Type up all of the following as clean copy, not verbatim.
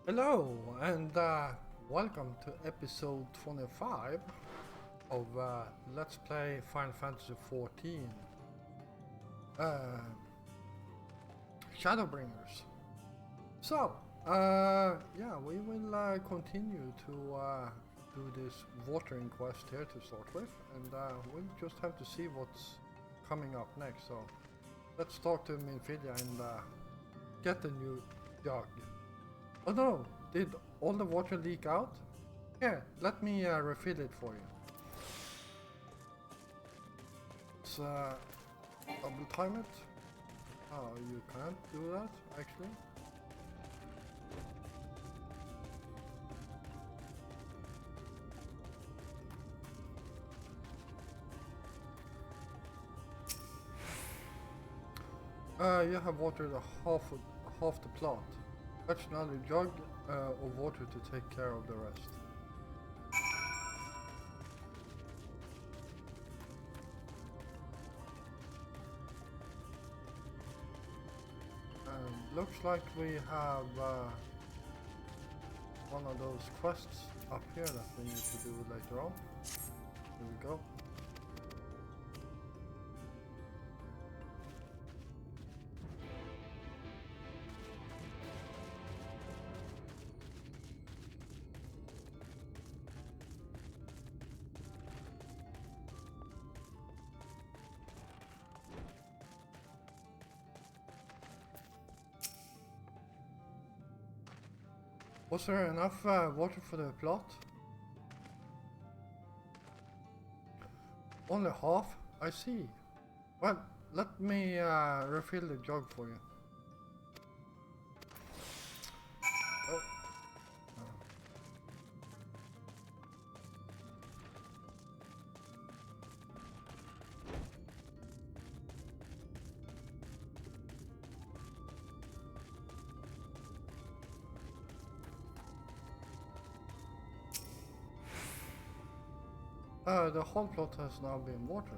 Hello and welcome to episode 25 of Let's Play Final Fantasy XIV uh, Shadowbringers. So, yeah, we will continue to do this watering quest here to start with, and we'll just have to see what's coming up next. So, let's talk to Minfidia and get a new jug. Oh no! Did all the water leak out? Here, let me refill it for you. Let's double time it. Oh, you can't do that, actually. You have watered half the plot. Fetch another jug of water to take care of the rest. Looks like we have one of those quests up here that we need to do later on. Here we go. Was there enough water for the plot? Only half? I see. Well, let me refill the jug for you. Oh. The whole plot has now been watered.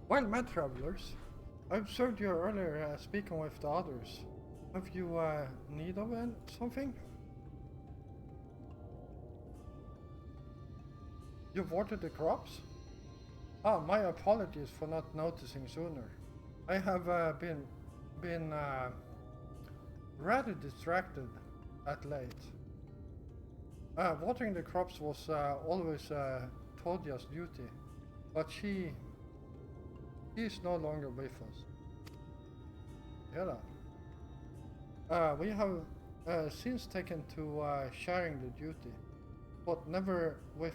Well met, travelers. I observed you earlier speaking with the others. Have you need of something? You've watered the crops? Ah, my apologies for not noticing sooner. I have been rather distracted at late. Watering the crops was always Todia's duty, but she is no longer with us. Yeah. We have since taken to sharing the duty, but never with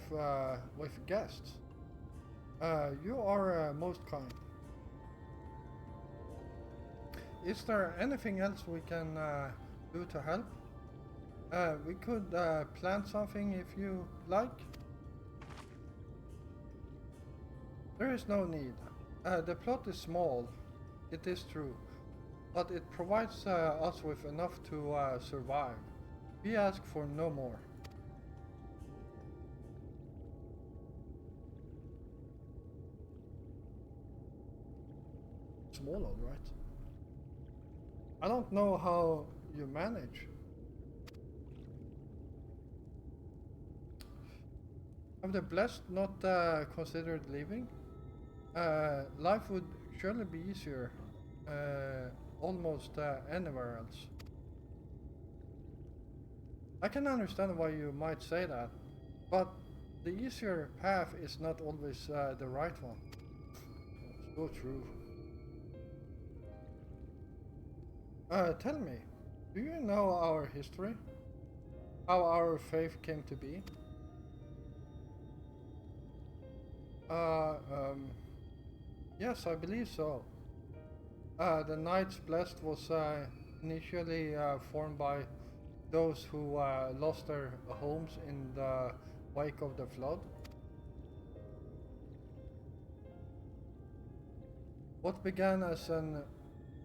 guests. You are most kind. Is there anything else we can do to help? We could plant something if you like. There is no need. The plot is small, it is true, but it provides us with enough to survive. We ask for no more. Small, all right. I don't know how you manage. Have the blessed not considered leaving? Life would surely be easier almost anywhere else. I can understand why you might say that, but the easier path is not always the right one. So true. Tell me, do you know our history? How our faith came to be? Uh, um, yes, I believe so. The Knights Blessed was initially formed by those who lost their homes in the wake of the flood. What began as an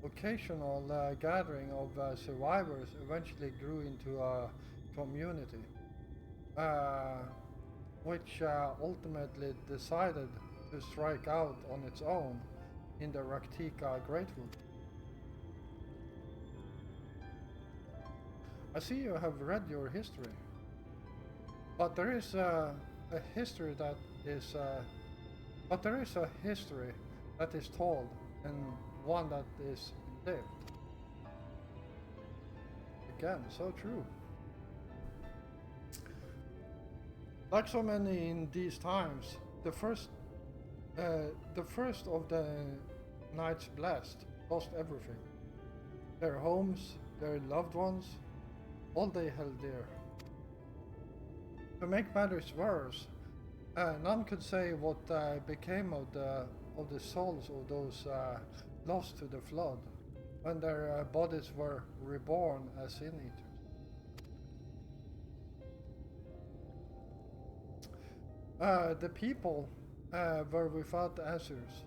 occasional gathering of survivors eventually grew into a community, uh, which ultimately decided to strike out on its own in the Raktika Greatwood. I see you have read your history, but there is a history that is, but there is a history that is told and one that is lived. Again, so true. Like so many in these times, the first of the Knights Blessed lost everything. Their homes, their loved ones, all they held dear. To make matters worse, none could say what became of the souls of those lost to the flood when their bodies were reborn as sin eaters. The people were without answers,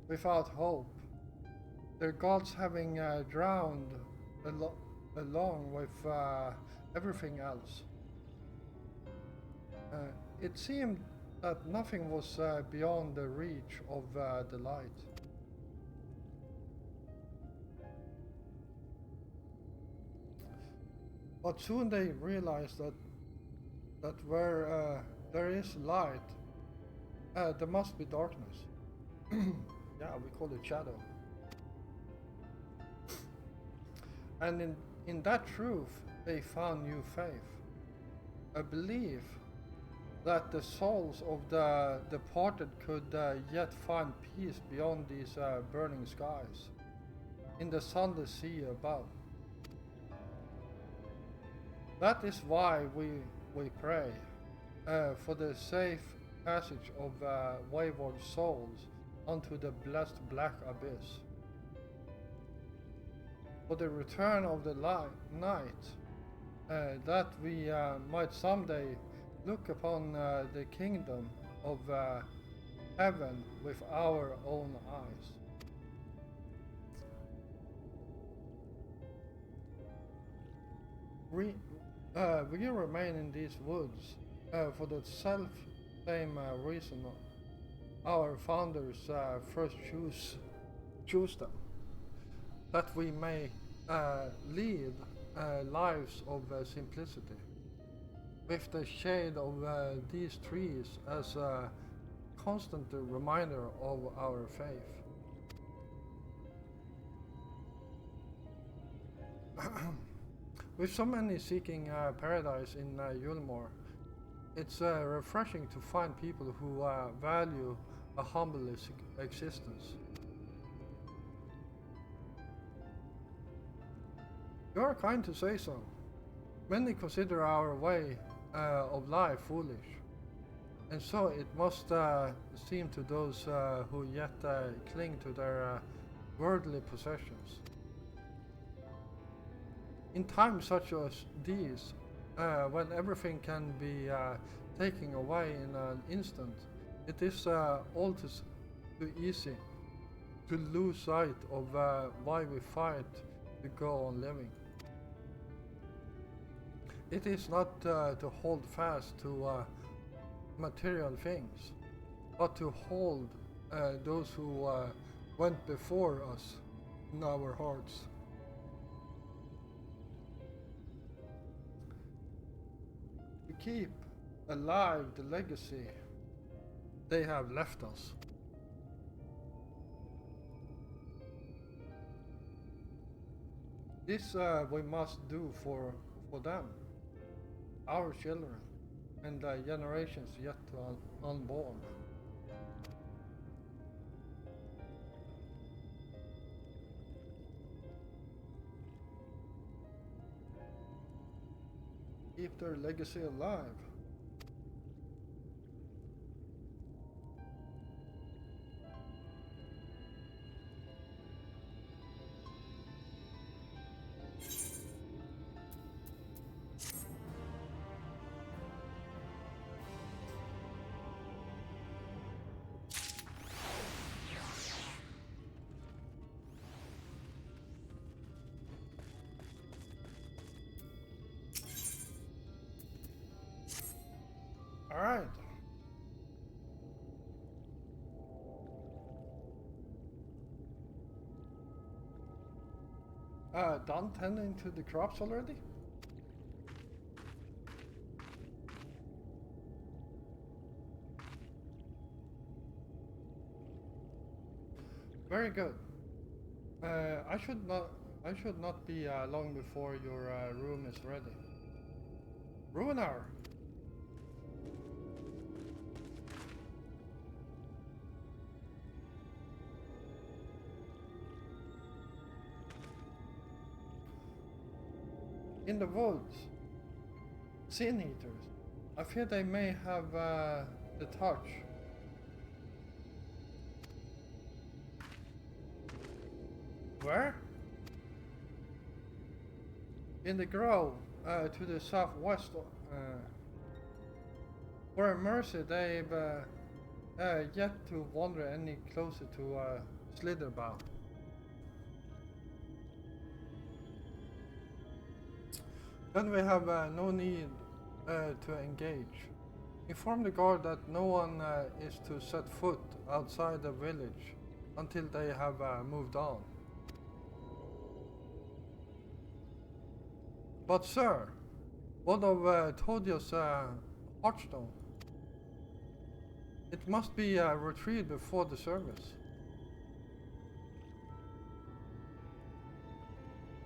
without hope, their gods having drowned along with everything else. It seemed that nothing was beyond the reach of the light. But soon they realized that where there is light, there must be darkness. Yeah, we call it shadow. And in that truth, they found new faith, a belief that the souls of the departed could yet find peace beyond these burning skies, in the sunless sea above. That is why we pray for the safe passage of wayward souls onto the blessed black abyss, for the return of the night, that we might someday look upon the kingdom of heaven with our own eyes. We remain in these woods for the same reason our founders first choose them, that we may lead lives of simplicity, with the shade of these trees as a constant reminder of our faith. With so many seeking paradise in Yulmore, it's refreshing to find people who value a humble existence. You are kind to say so. Many consider our way of life foolish, and so it must seem to those who yet cling to their worldly possessions. In times such as these, when everything can be taken away in an instant, it is all too easy to lose sight of why we fight to go on living. It is not to hold fast to material things, but to hold those who went before us in our hearts. To keep alive the legacy they have left us. This we must do for them, our children, and the generations yet to unborn. Keep their legacy alive. Alright. Done tending to the crops already? Very good. I should not be long before your room is ready. Ruin hour. In the woods, sin eaters. I fear they may have the touch. Where? In the grove to the southwest. For a mercy, they've yet to wander any closer to Slitherbound. Then we have no need to engage. Inform the guard that no one is to set foot outside the village until they have moved on. But sir, what of Todia's heartstone? It must be retrieved before the service.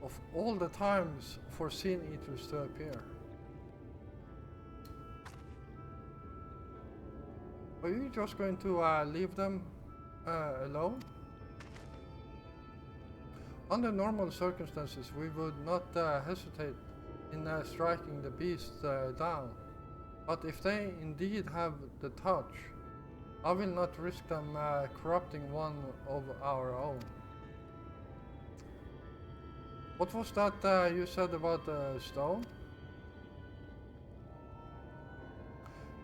Of all the times for sin eaters to appear. Are you just going to leave them alone? Under normal circumstances, we would not hesitate in striking the beast down. But if they indeed have the touch, I will not risk them corrupting one of our own. What was that you said about the stone?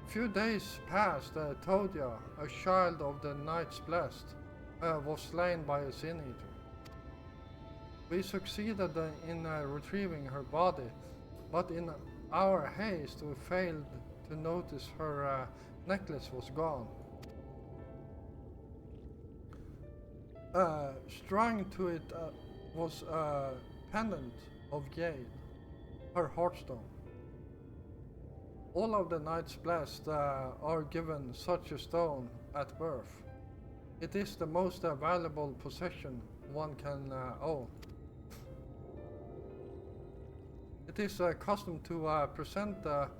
A few days past, Todia, a child of the Knights Blessed, was slain by a sin eater. We succeeded in retrieving her body, but in our haste we failed to notice her necklace was gone. Strung to it was a pendant of jade, her heartstone. All of the Knights Blessed are given such a stone at birth. It is the most valuable possession one can own. It is custom to present the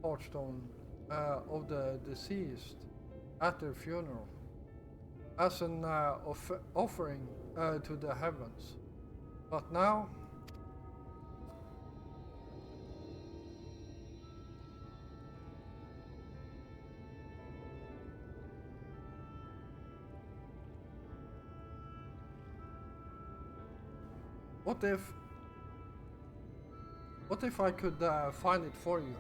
heartstone of the deceased at their funeral as an offering to the heavens. But now, what if I could find it for you?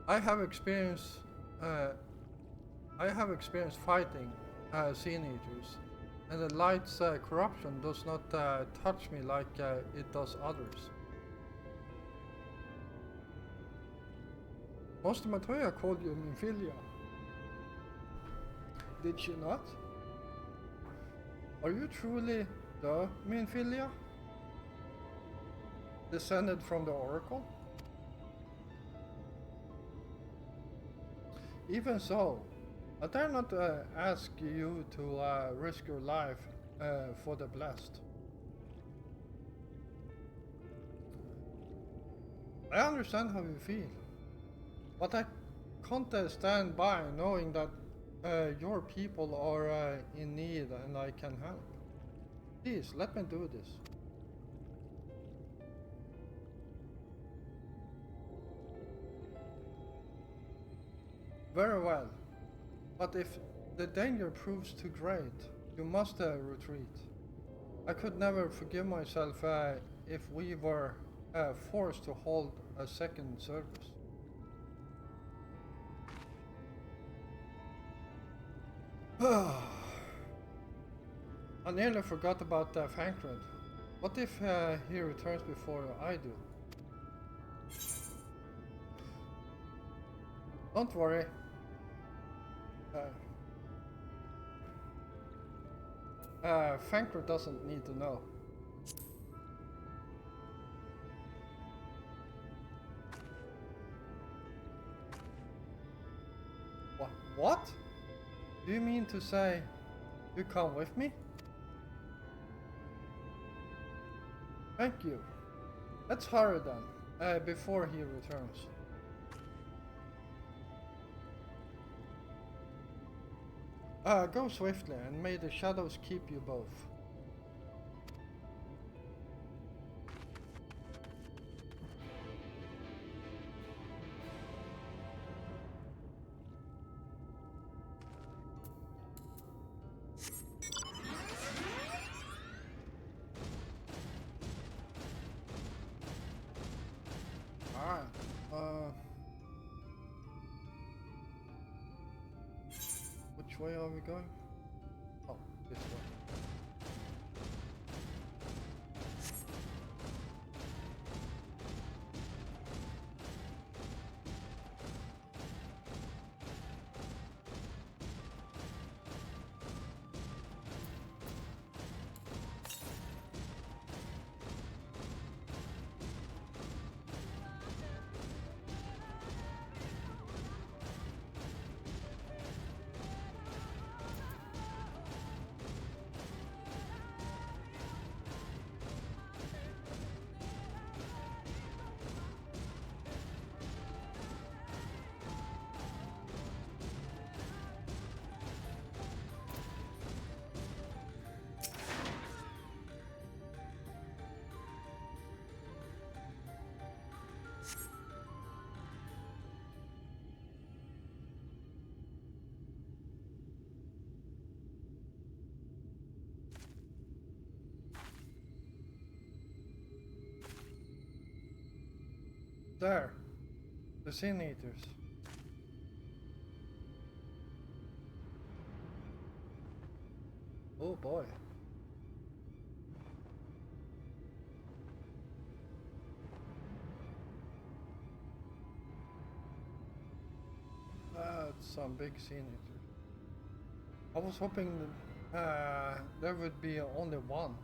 I have experience fighting sin eaters, and the light's corruption does not touch me like it does others. Master Matoya called you Minfilia. Did she not? Are you truly the Minfilia? Descended from the Oracle? Even so, I dare not ask you to risk your life for the blessed. I understand how you feel, but I can't stand by knowing that your people are in need and I can help. Please, let me do this. Very well, but if the danger proves too great, you must retreat. I could never forgive myself if we were forced to hold a second service. I nearly forgot about Fankred. What if he returns before I do? Don't worry. Fankra doesn't need to know. What? Do you mean to say you come with me? Thank you. Let's hurry then, before he returns. Go swiftly, and may the shadows keep you both. Which way are we going? Oh, this way. There, the Sin Eaters. Oh boy. That's some big Sin Eaters. I was hoping that, there would be only one.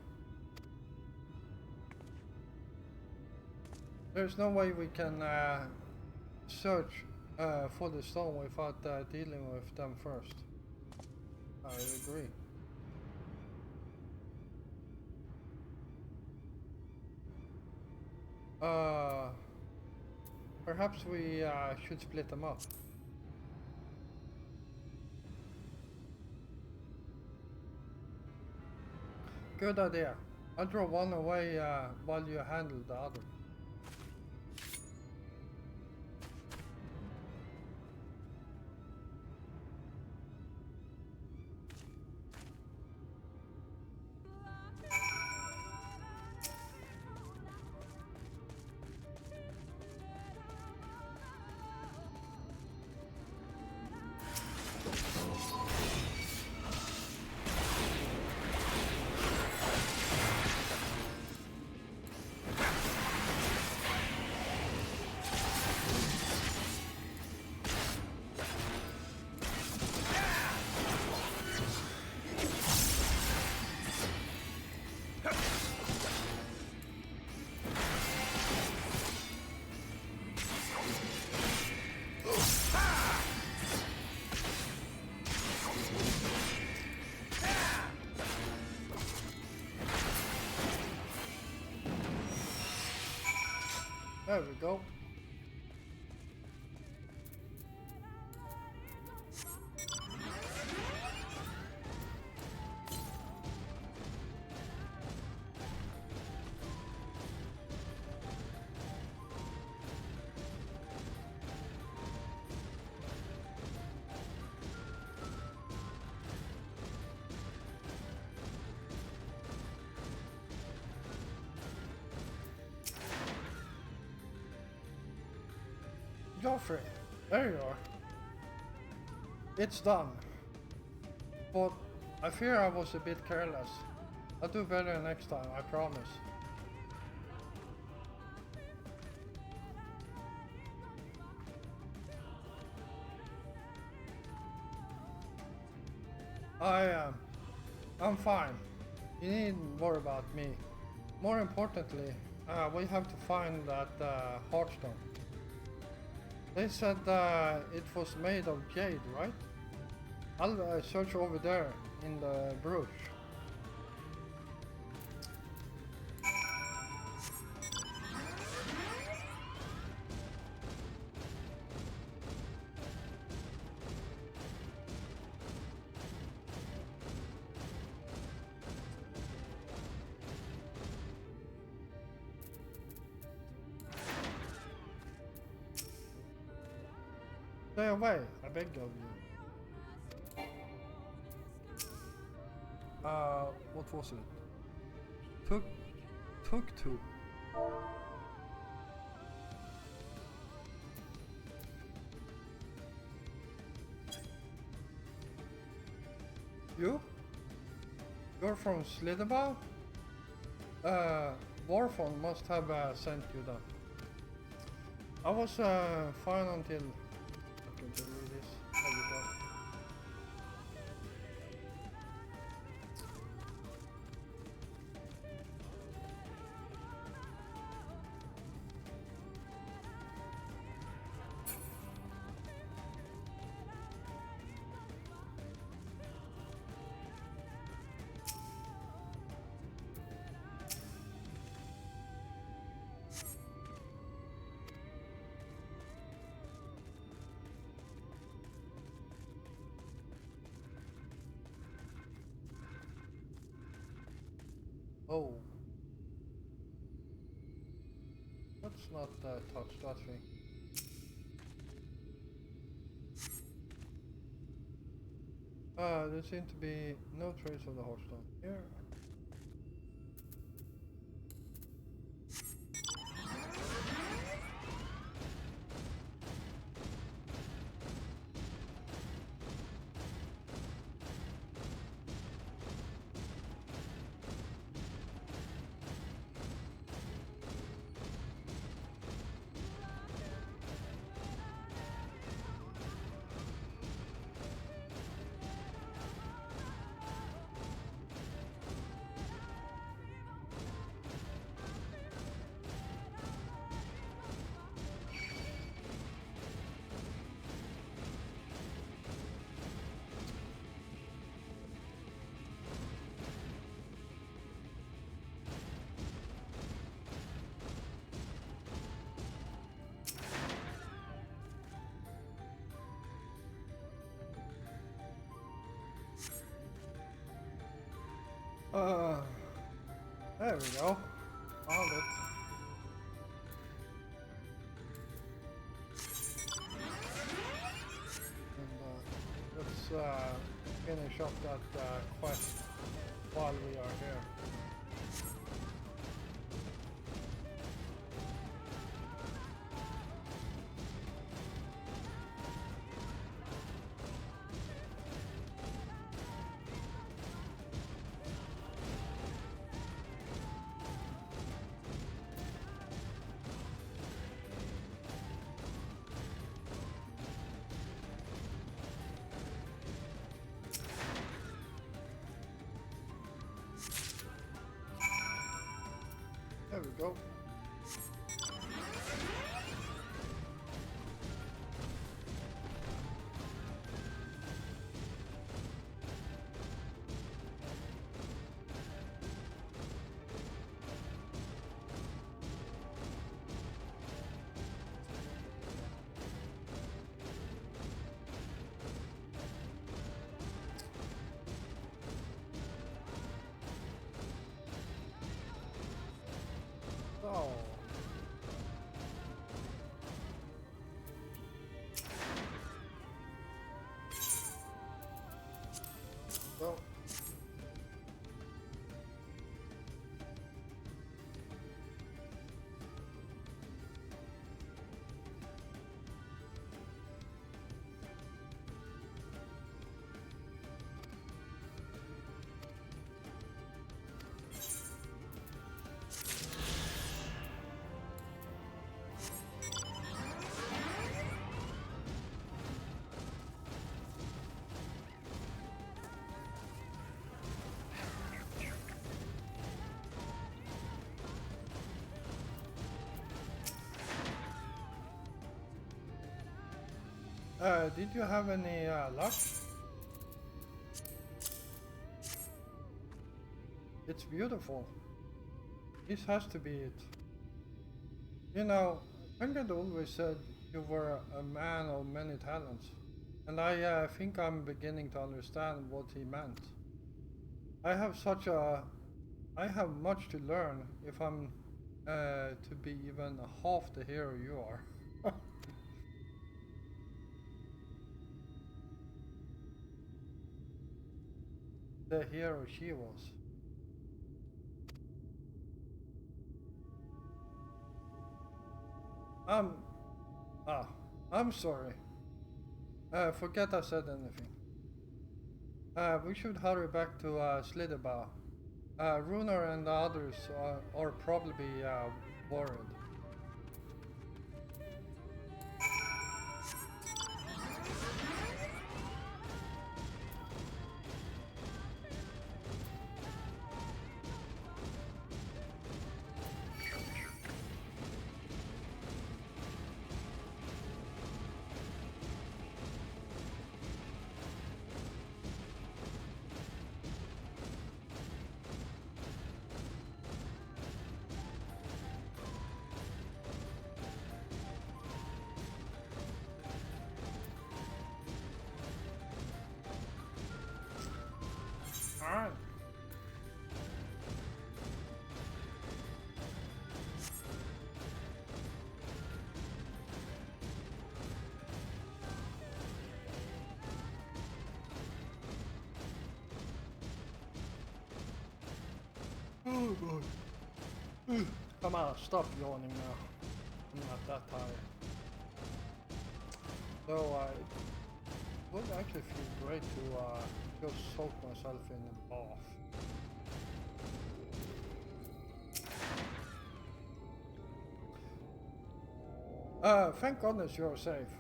There's no way we can search for the stone without dealing with them first. I agree. Perhaps we should split them up. Good idea. I'll draw one away while you handle the other. There we go. Joffrey, there you are. It's done. But I fear I was a bit careless. I'll do better next time, I promise. I'm fine. You needn't worry about me. More importantly, we have to find that Heartstone. They said it was made of jade, right? I'll search over there in the brooch. Stay away, I beg of you. What was it? Took to. You? You're from Slitherbow? Warfon must have sent you that. I was fine until... Okay, to read this. There we go. Oh. Let's not touch that thing. There seem to be no trace of the Heartstone here. There we go. Found it. And let's finish up that quest while we are here. There we go. Did you have any luck? It's beautiful. This has to be it. You know, Penguin always said you were a man of many talents, and I think I'm beginning to understand what he meant. I have such a, I have much to learn if I'm to be even half the hero you are. The hero she was. Um, ah, I'm sorry. Forget I said anything. We should hurry back to Slitherbow. Runer and the others are probably worried. Alright. Oh boy. Come on, stop yawning now. I'm not that tired. So I would actually feel great to just soak myself in a bath. Thank goodness you're safe.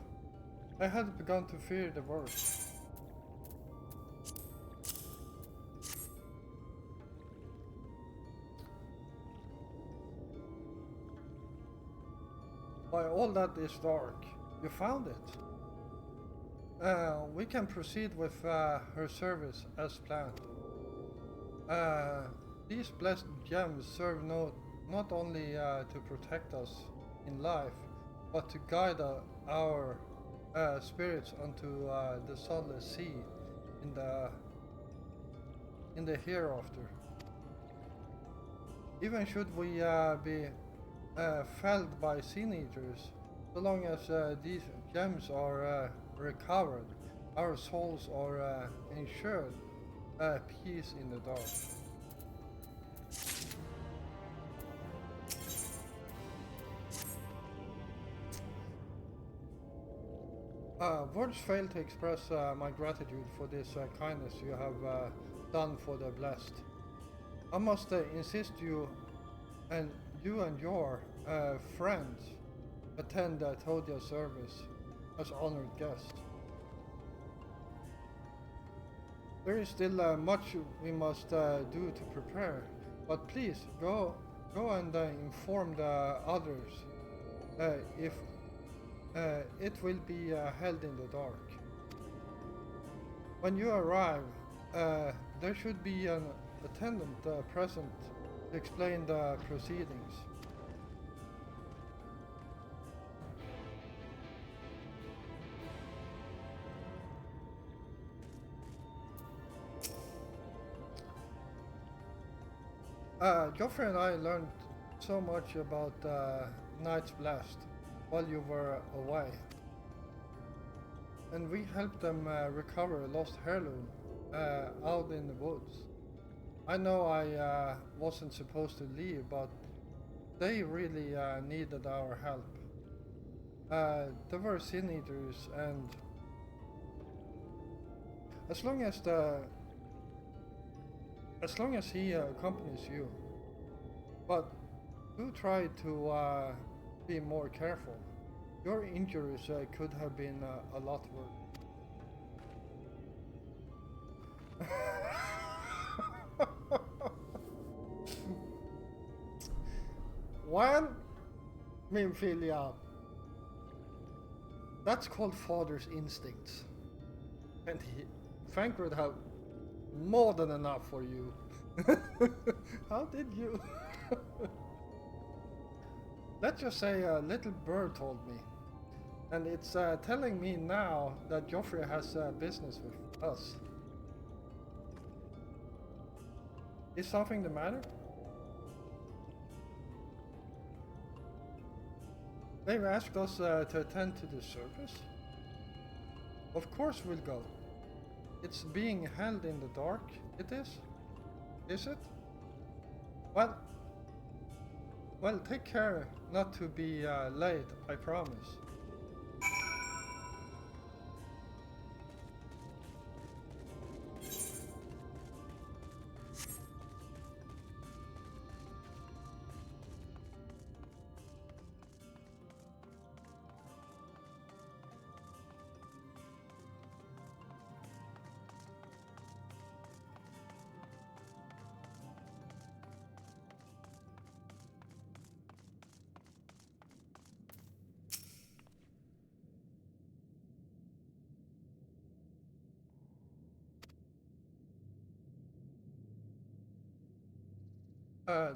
I had begun to fear the worst. Why, all that is dark. You found it. We can proceed with her service as planned. These blessed gems serve not only to protect us in life, but to guide our spirits onto the sunless sea in the hereafter. Even should we be felled by sea eaters, so long as these gems are recovered, our souls are ensured peace in the dark. Words fail to express my gratitude for this kindness you have done for the blessed. I must insist you and your friends attend Todia service as honored guests. There is still much we must do to prepare, but please go and inform the others if it will be held in the dark. When you arrive, there should be an attendant present to explain the proceedings. Joffrey and I learned so much about Knight's Blast while you were away, and we helped them recover a lost heirloom out in the woods. I know I wasn't supposed to leave, but they really needed our help. There were sin eaters, and as long as the as long as he accompanies you, but do try to be more careful. Your injuries could have been a lot worse. When, min filja, That's called father's instincts. And Frank would have more than enough for you. How did you? Let's just say a little bird told me. And it's telling me now that Joffrey has business with us. Is something the matter? They've asked us to attend to the service. Of course we'll go. It's being held in the dark, it is? Is it? Well, take care not to be late, I promise.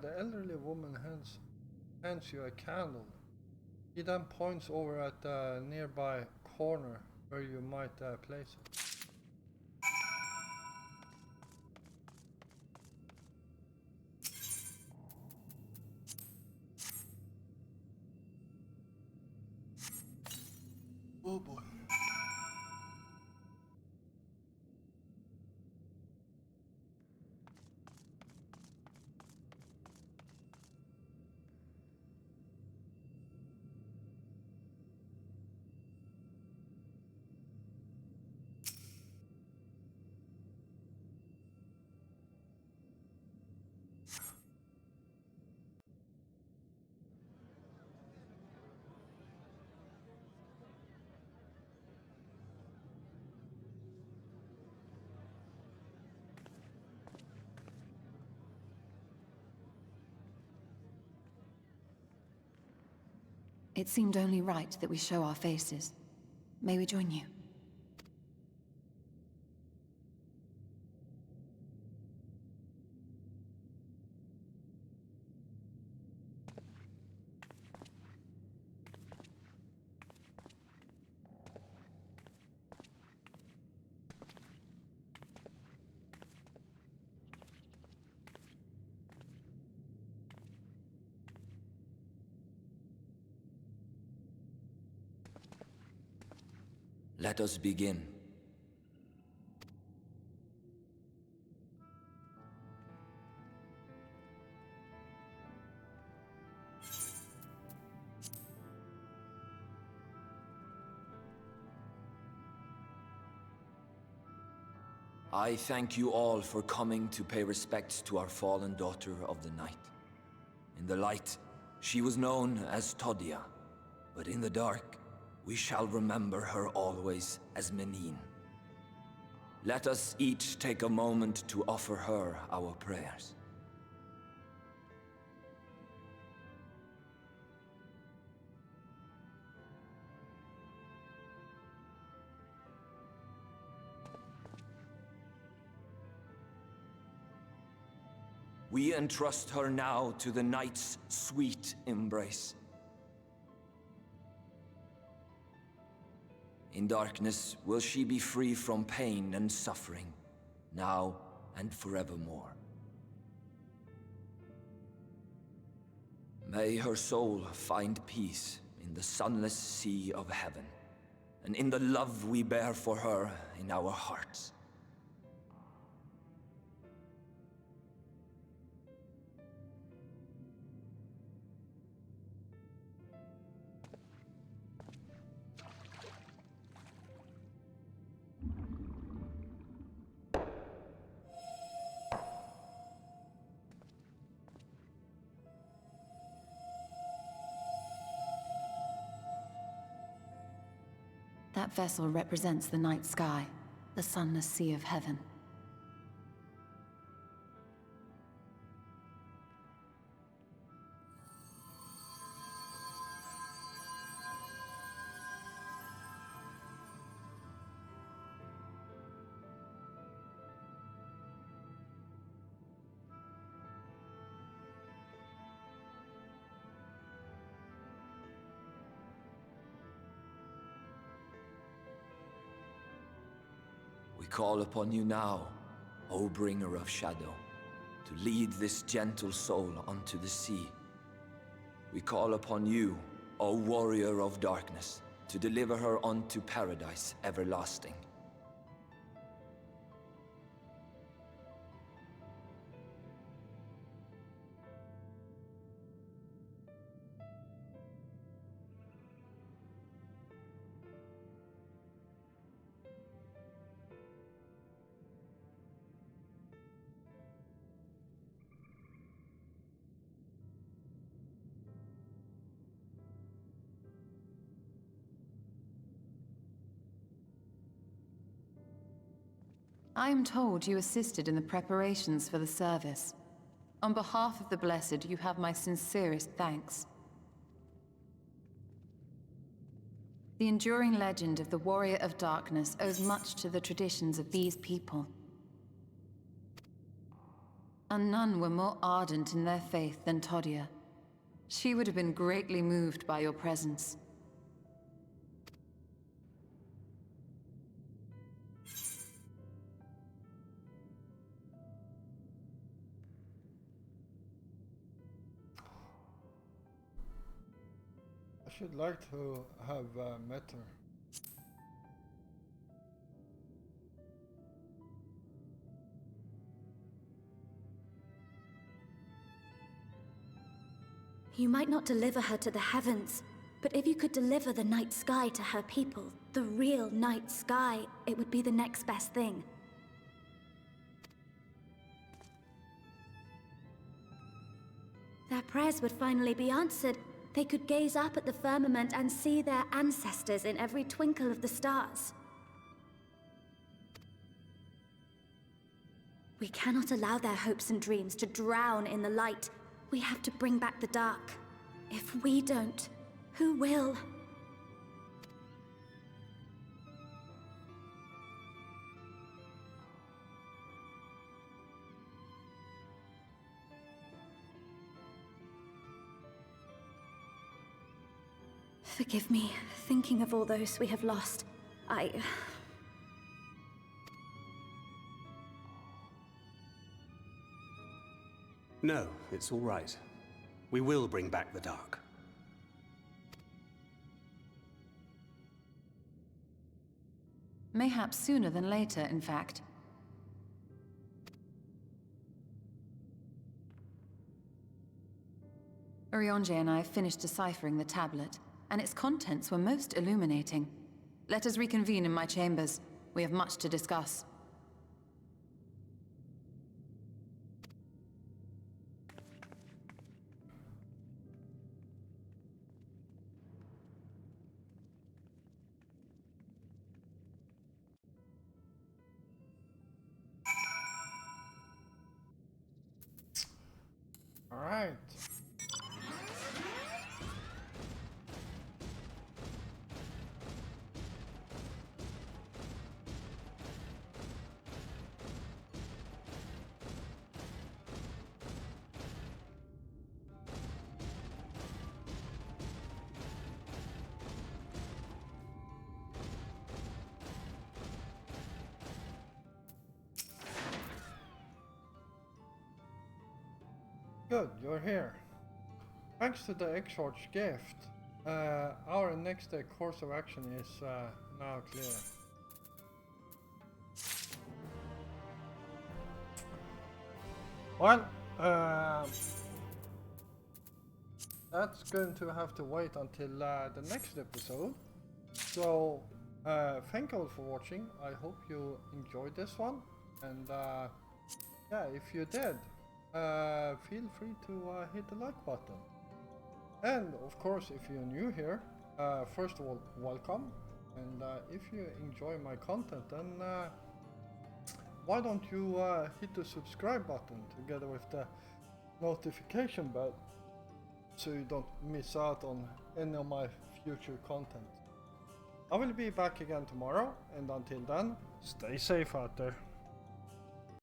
The elderly woman hands you a candle. He then points over at the nearby corner where you might place it. Oh boy. It seemed only right that we show our faces. May we join you? Let us begin. I thank you all for coming to pay respects to our fallen daughter of the night. In the light, she was known as Todia, but in the dark, we shall remember her always as Menin. Let us each take a moment to offer her our prayers. We entrust her now to the night's sweet embrace. In darkness will she be free from pain and suffering, now and forevermore. May her soul find peace in the sunless sea of heaven, and in the love we bear for her in our hearts. That vessel represents the night sky, the sunless sea of heaven. call upon you now, O bringer of shadow, to lead this gentle soul onto the sea. We call upon you, O warrior of darkness, to deliver her unto paradise everlasting. I am told you assisted in the preparations for the service. On behalf of the Blessed, you have my sincerest thanks. The enduring legend of the Warrior of Darkness owes much to the traditions of these people. And none were more ardent in their faith than Todia. She would have been greatly moved by your presence. I should like to have met her. You might not deliver her to the heavens, but if you could deliver the night sky to her people, the real night sky, it would be the next best thing. Their prayers would finally be answered. They could gaze up at the firmament and see their ancestors in every twinkle of the stars. We cannot allow their hopes and dreams to drown in the light. We have to bring back the dark. If we don't, who will? Forgive me, thinking of all those we have lost. No, it's all right. We will bring back the dark. Mayhaps sooner than later, in fact. Urianger and I finished deciphering the tablet, and its contents were most illuminating. Let us reconvene in my chambers. We have much to discuss. All right. Good, you're here. Thanks to the XIV's gift, our next course of action is now clear. Well, that's going to have to wait until the next episode. So, thank you all for watching. I hope you enjoyed this one. And yeah, if you did, feel free to hit the like button. And of course, if you're new here, first of all, welcome. And if you enjoy my content, then why don't you hit the subscribe button together with the notification bell so you don't miss out on any of my future content. I will be back again tomorrow, and until then, stay safe out there.